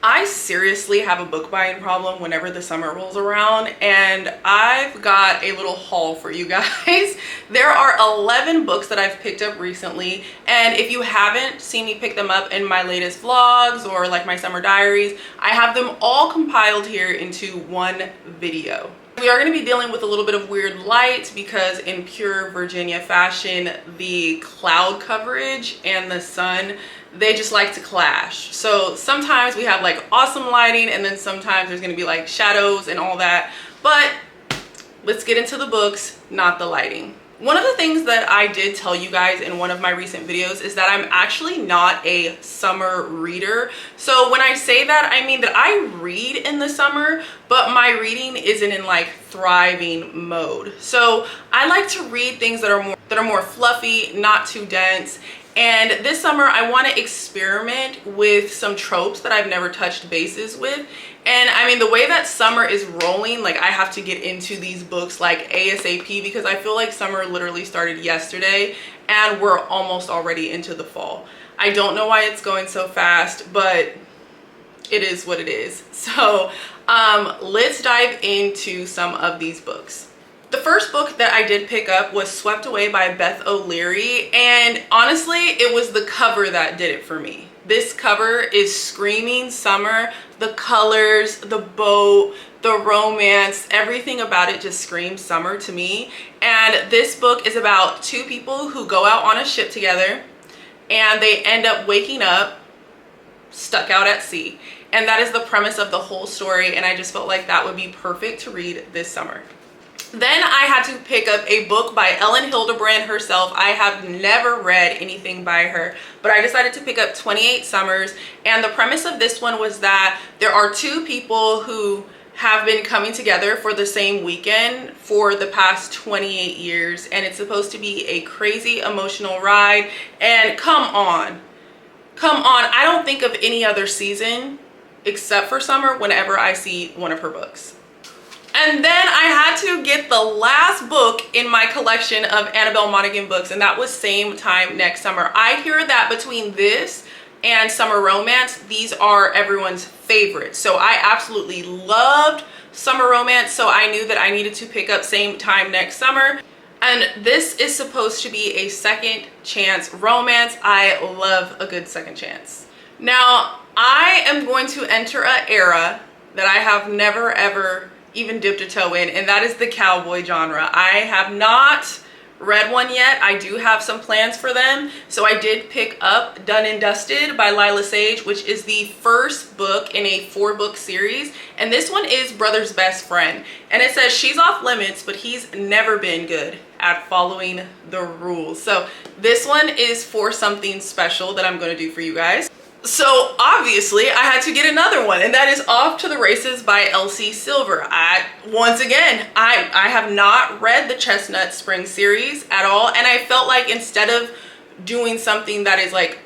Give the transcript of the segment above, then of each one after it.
I seriously have a book buying problem whenever the summer rolls around, and I've got a little haul for you guys. There are 11 books that I've picked up recently, and if you haven't seen me pick them up in my latest vlogs or like my summer diaries, I have them all compiled here into one video. We are going to be dealing with a little bit of weird light because in pure Virginia fashion, the cloud coverage and the sun, they just like to clash. So sometimes we have like awesome lighting, and then sometimes there's going to be like shadows and all that. But let's get into the books, not the lighting. One of the things that I did tell you guys in one of my recent videos is that I'm actually not a summer reader. So when I say that, I mean that I read in the summer, but my reading isn't in like thriving mode. So I like to read things that are more fluffy, not too dense. And this summer, I want to experiment with some tropes that I've never touched bases with. And I mean, the way that summer is rolling, like I have to get into these books like ASAP because I feel like summer literally started yesterday and we're almost already into the fall. I don't know why it's going so fast, but it is what it is. So let's dive into some of these books. The first book that I did pick up was Swept Away by Beth O'Leary, and honestly, it was the cover that did it for me. This cover is screaming summer. The colors, the boat, the romance, everything about it just screams summer to me. And this book is about two people who go out on a ship together and they end up waking up stuck out at sea. And that is the premise of the whole story, and I just felt like that would be perfect to read this summer. Then I had to pick up a book by Ellen Hildebrand herself. I have never read anything by her, but I decided to pick up 28 Summers. And the premise of this one was that there are two people who have been coming together for the same weekend for the past 28 years. And it's supposed to be a crazy emotional ride. And come on. I don't think of any other season except for summer whenever I see one of her books. And then I had to get the last book in my collection of Annabelle Monaghan books, and that was Same Time Next Summer. I hear that between this and Summer Romance, these are everyone's favorites. So I absolutely loved Summer Romance, so I knew that I needed to pick up Same Time Next Summer. And this is supposed to be a second chance romance. I love a good second chance. Now, I am going to enter an era that I have never ever even dipped a toe in, and that is the cowboy genre. I have not read one yet. I do have some plans for them. So I did pick up Done and Dusted by Lila Sage, which is the first book in a 4-book series. And this one is Brother's Best Friend. And it says she's off limits, but he's never been good at following the rules. So this one is for something special that I'm going to do for you guys. So obviously I had to get another one, and that is Off to the Races by Elsie Silver. Once again, I have not read the Chestnut Spring series at all, and I felt like instead of doing something that is like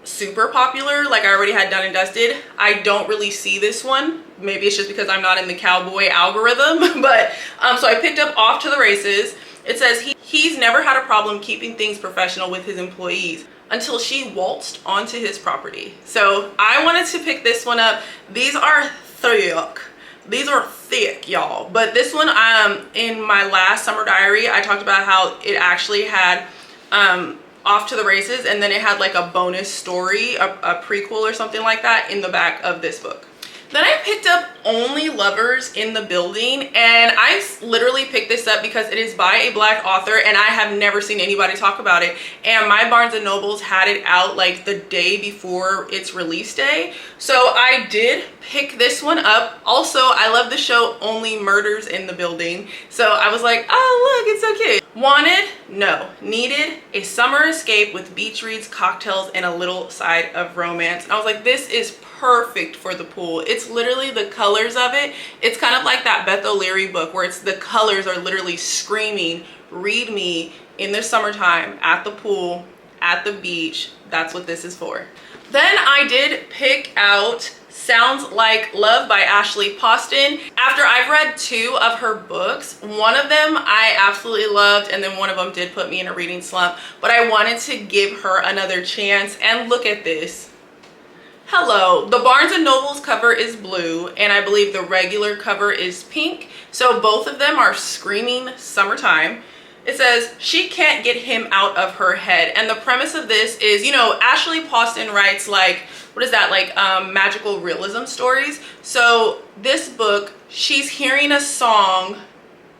super popular, like I already had Done and Dusted, I don't really see this one. Maybe it's just because I'm not in the cowboy algorithm, but so I picked up Off to the Races. It says he's never had a problem keeping things professional with his employees until she waltzed onto his property. So I wanted to pick this one up. These are thick. These are thick, y'all. But this one, in my last summer diary, I talked about how it actually had Off to the Races, and then it had like a bonus story, a prequel or something like that in the back of this book. Then I picked up Only Lovers in the Building, and I literally picked this up because it is by a Black author, and I have never seen anybody talk about it. And my Barnes & Nobles had it out like the day before its release day. So I did pick this one up. Also, I love the show Only Murders in the Building. So I was like, oh look, it's so cute. Wanted? No. Needed? A summer escape with beach reads, cocktails, and a little side of romance. And I was like, this is perfect for the pool. It's literally the colors of it. It's kind of like that Beth O'Leary book where it's the colors are literally screaming, read me in the summertime at the pool, at the beach. That's what this is for. Then I did pick out Sounds Like Love by Ashley Poston. After I've read 2 of her books, one of them I absolutely loved, and then one of them did put me in a reading slump, but I wanted to give her another chance. And look at this. Hello. The Barnes& Noble's cover is blue, and I believe the regular cover is pink. So both of them are screaming summertime. It says, she can't get him out of her head. And the premise of this is, you know, Ashley Poston writes like, what is that, like magical realism stories. So this book, she's hearing a song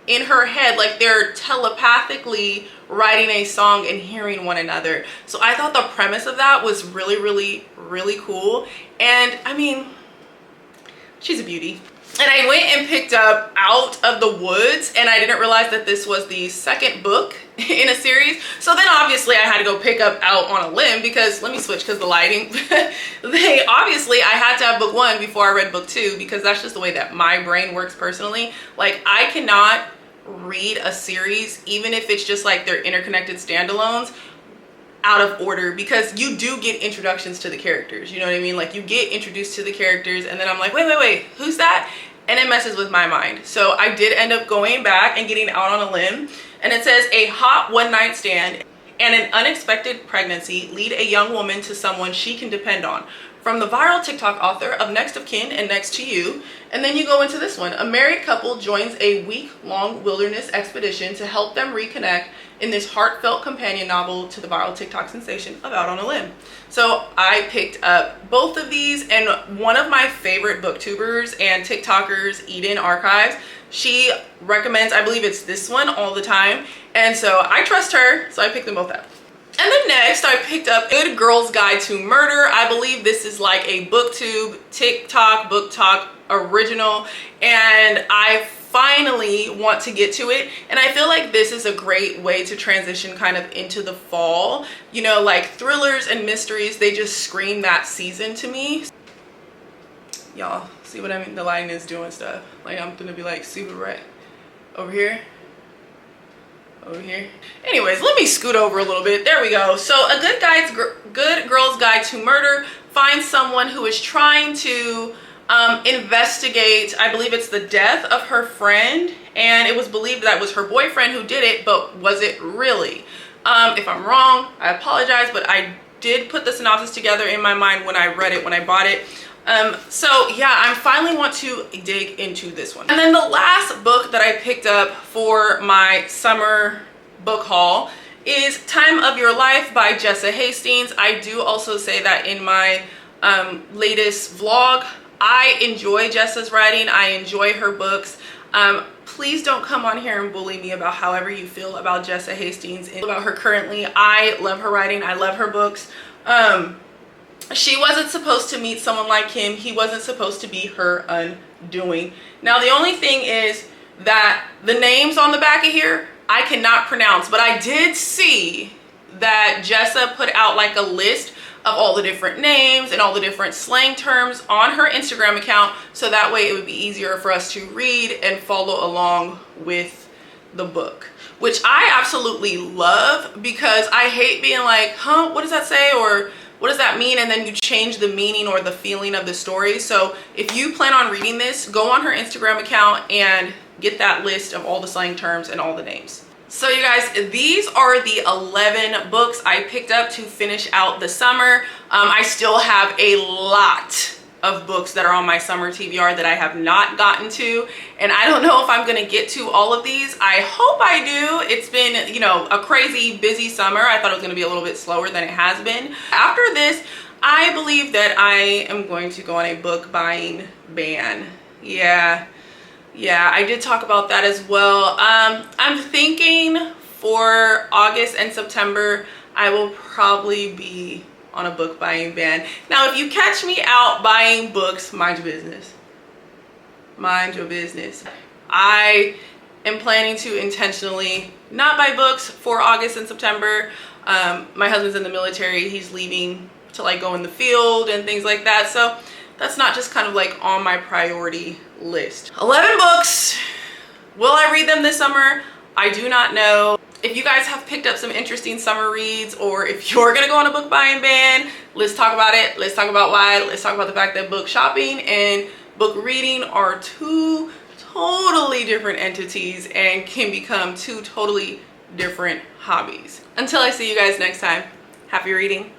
in her head, like they're telepathically writing a song and hearing one another. So I thought the premise of that was really, really, really cool. And I mean, she's a beauty. And I went and picked up Out of the Woods, and I didn't realize that this was the second book in a series. So then obviously I had to go pick up Out on a Limb, because let me switch because the lighting. Obviously I had to have book one before I read book two, because that's just the way that my brain works personally. Like, I cannot read a series, even if it's just like they're interconnected standalones, out of order, because you do get introductions to the characters, you know what I mean? Like, you get introduced to the characters and then I'm like, wait, who's that? And it messes with my mind. So I did end up going back and getting Out on a Limb, and it says, a hot one-night stand and an unexpected pregnancy lead a young woman to someone she can depend on. From the viral TikTok author of Next of Kin and Next to You. And then you go into this one. A married couple joins a week-long wilderness expedition to help them reconnect in this heartfelt companion novel to the viral TikTok sensation of Out on a Limb. So I picked up both of these, and one of my favorite booktubers and TikTokers, Eden Archives, she recommends, I believe it's this one all the time. And so I trust her, so I picked them both up. And then next I picked up Good Girl's Guide to Murder. I believe this is like a booktube, TikTok, book talk original, and I finally want to get to it. And I feel like this is a great way to transition kind of into the fall. You know, like thrillers and mysteries, they just scream that season to me. Y'all see what I mean? The lighting is doing stuff. Like, I'm gonna be like super bright over here. Over here. Anyways, let me scoot over a little bit. There we go. So a Good Girl's Guide to Murder finds someone who is trying to investigate, I believe it's the death of her friend, and it was believed that was her boyfriend who did it, but was it really? If I'm wrong, I apologize, but I did put the synopsis together in my mind when I read it, when I bought it. So yeah, I finally want to dig into this one. And then the last book that I picked up for my summer book haul is Time of Your Life by Jessa Hastings. I do also say that in my latest vlog. I enjoy Jessa's writing. I enjoy her books. Please don't come on here and bully me about however you feel about Jessa Hastings and about her currently. I love her writing. I love her books. She wasn't supposed to meet someone like him. He wasn't supposed to be her undoing. Now, the only thing is that the names on the back of here, I cannot pronounce, but I did see that Jessa put out like a list of all the different names and all the different slang terms on her Instagram account, so that way it would be easier for us to read and follow along with the book, which I absolutely love, because I hate being like, huh, what does that say, or what does that mean? And then you change the meaning or the feeling of the story. So if you plan on reading this, go on her Instagram account and get that list of all the slang terms and all the names. So you guys, these are the 11 books I picked up to finish out the summer. I still have a lot of books that are on my summer TBR that I have not gotten to, and I don't know if I'm gonna get to all of these. I hope I do. It's been, you know, a crazy busy summer. I thought it was gonna be a little bit slower than it has been. After this, I believe that I am going to go on a book buying ban. Yeah, I did talk about that as well. I'm thinking for August and September, I will probably be on a book buying ban. Now, if you catch me out buying books, mind your business. Mind your business. I am planning to intentionally not buy books for August and September. My husband's in the military. He's leaving to like go in the field and things like that. So that's not just kind of like on my priority list. 11 books. Will I read them this summer? I do not know. If you guys have picked up some interesting summer reads, or if you're gonna go on a book buying ban, let's talk about it. Let's talk about why. Let's talk about the fact that book shopping and book reading are two totally different entities and can become two totally different hobbies. Until I see you guys next time, happy reading.